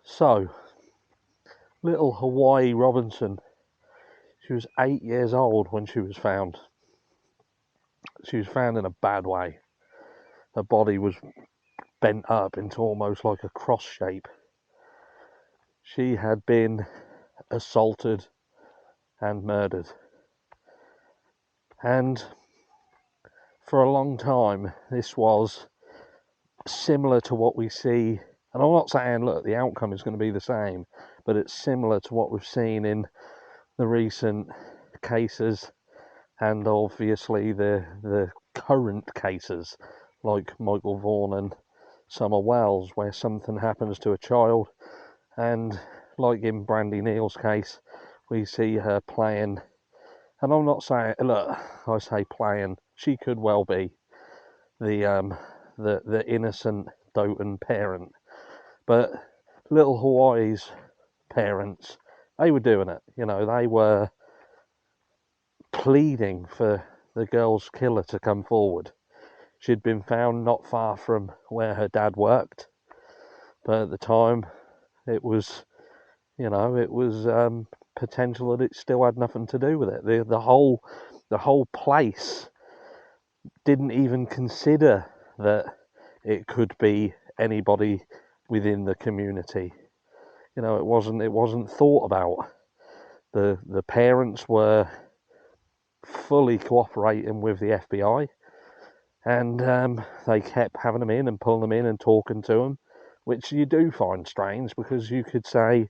So, little Hiawayi Robinson, she was 8 years old when she was found. She was found in a bad way. Her body was bent up into almost like a cross shape. She had been assaulted and murdered. And for a long time, this was similar to what we see. And I'm not saying, look, the outcome is going to be the same, but it's similar to what we've seen in the recent cases and obviously the current cases like Michael Vaughan and Summer Wells, where something happens to a child, and like in Brandy Neal's case, we see her playing. And I'm not saying, look, I say playing, she could well be the innocent doting parent, but little Hawaii's parents, they were doing it. You know, they were pleading for the girl's killer to come forward. She'd been found not far from where her dad worked, but at the time it was, potential that it still had nothing to do with it. The whole place didn't even consider that it could be anybody within the community. You know, it wasn't thought about. The parents were fully cooperating with the FBI, and they kept having them in and pulling them in and talking to them, which you do find strange, because you could say,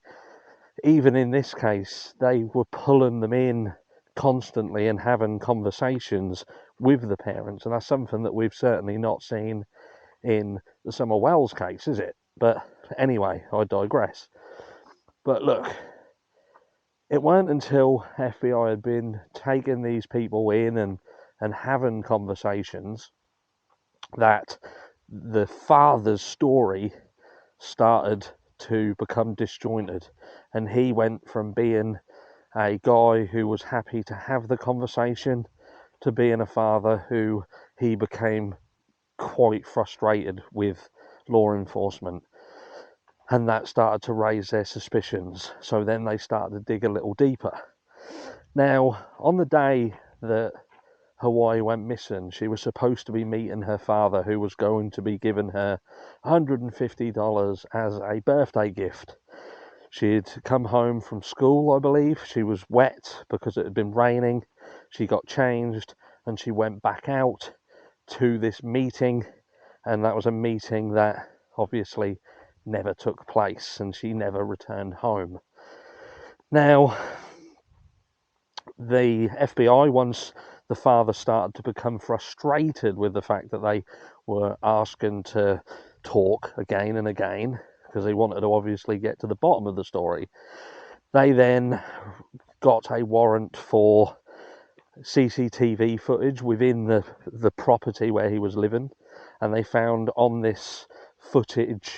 even in this case, they were pulling them in constantly and having conversations with the parents, and that's something that we've certainly not seen in the Summer Wells case, is it? But anyway, I digress. But look, it weren't until FBI had been taking these people in and having conversations that the father's story started to become disjointed, and he went from being a guy who was happy to have the conversation to being a father who he became quite frustrated with law enforcement, and that started to raise their suspicions. So then they started to dig a little deeper. Now, on the day that Hiawayi went missing, she was supposed to be meeting her father, who was going to be giving her $150 as a birthday gift. She'd come home from school, I believe. She was wet because it had been raining. She got changed and she went back out to this meeting, and that was a meeting that obviously never took place, and she never returned home. Now, the FBI, once the father started to become frustrated with the fact that they were asking to talk again and again, because they wanted to obviously get to the bottom of the story, they then got a warrant for CCTV footage within the property where he was living, and they found on this footage,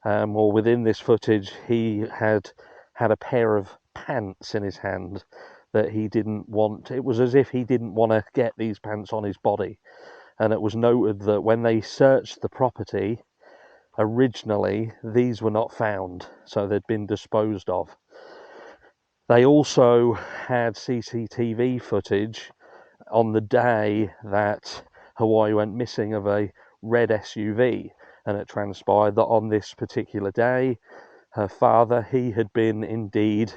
or within this footage, he had a pair of pants in his hand that he didn't want. It was as if he didn't want to get these pants on his body. And it was noted that when they searched the property, originally these were not found, so they'd been disposed of. They also had CCTV footage on the day that Hiawayi went missing of a red SUV, and it transpired that on this particular day, her father, he had been indeed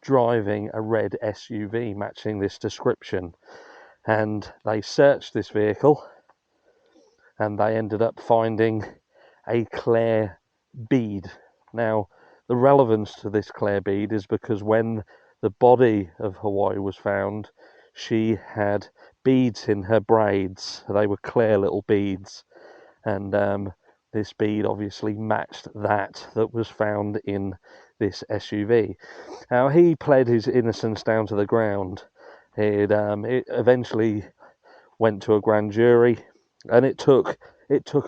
driving a red SUV matching this description. And they searched this vehicle and they ended up finding a clear bead. Now, the relevance to this clear bead is because when the body of Hiawayi was found, she had beads in her braids. They were clear little beads, and this bead obviously matched that was found in this SUV. Now, he pled his innocence down to the ground. It eventually went to a grand jury, and it took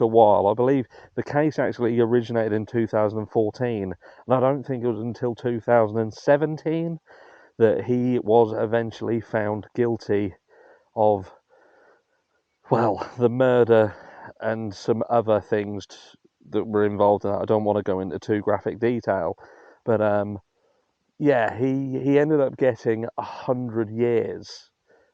a while. I believe the case actually originated in 2014, and I don't think it was until 2017 that he was eventually found guilty of, well, the murder and some other things that were involved in that. I don't want to go into too graphic detail, but yeah, he ended up getting 100 years,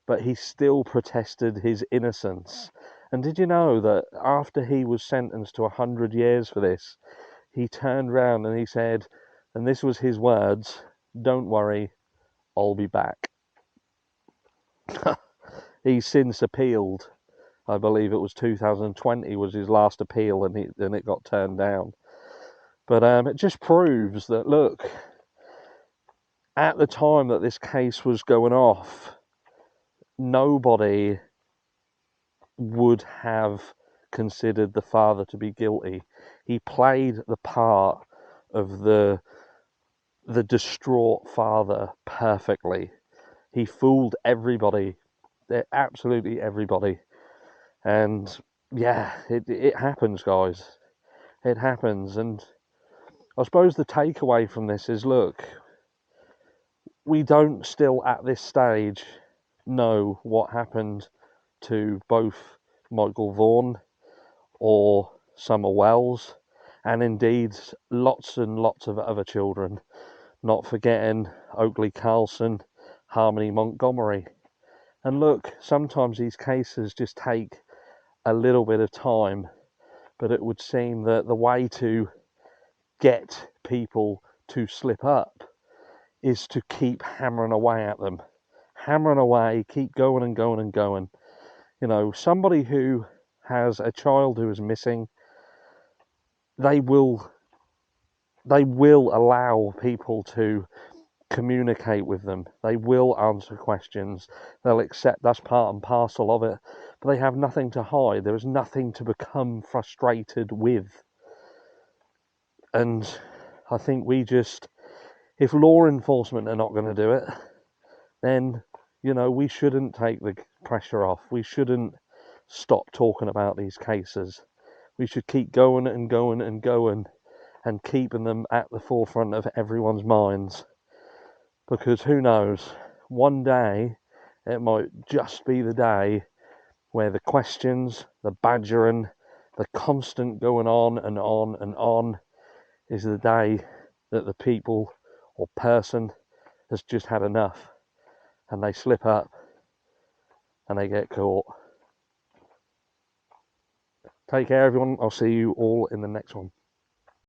but he still protested his innocence. And did you know that after he was sentenced to 100 years for this, he turned around and he said, and this was his words, "Don't worry, I'll be back." He's since appealed. I believe it was 2020 was his last appeal, and it got turned down. But it just proves that, look, at the time that this case was going off, nobody would have considered the father to be guilty. He played the part of the distraught father perfectly. He fooled everybody, absolutely everybody. And yeah, it happens, guys. It happens. And I suppose the takeaway from this is, look, we don't still at this stage know what happened to both Michael Vaughan or Summer Wells, and indeed lots and lots of other children, not forgetting Oakley Carlson, Harmony Montgomery. And look, sometimes these cases just take a little bit of time, but it would seem that the way to get people to slip up is to keep hammering away at them. Hammering away, keep going and going and going. You know, somebody who has a child who is missing, they will allow people to communicate with them. They will answer questions. They'll accept that's part and parcel of it. But they have nothing to hide. There is nothing to become frustrated with. And I think if law enforcement are not going to do it, then, you know, we shouldn't take the pressure off. We shouldn't stop talking about these cases. We should keep going and going and going and keeping them at the forefront of everyone's minds. Because who knows, one day it might just be the day where the questions, the badgering, the constant going on and on and on is the day that the people or person has just had enough and they slip up and they get caught. Take care, everyone. I'll see you all in the next one.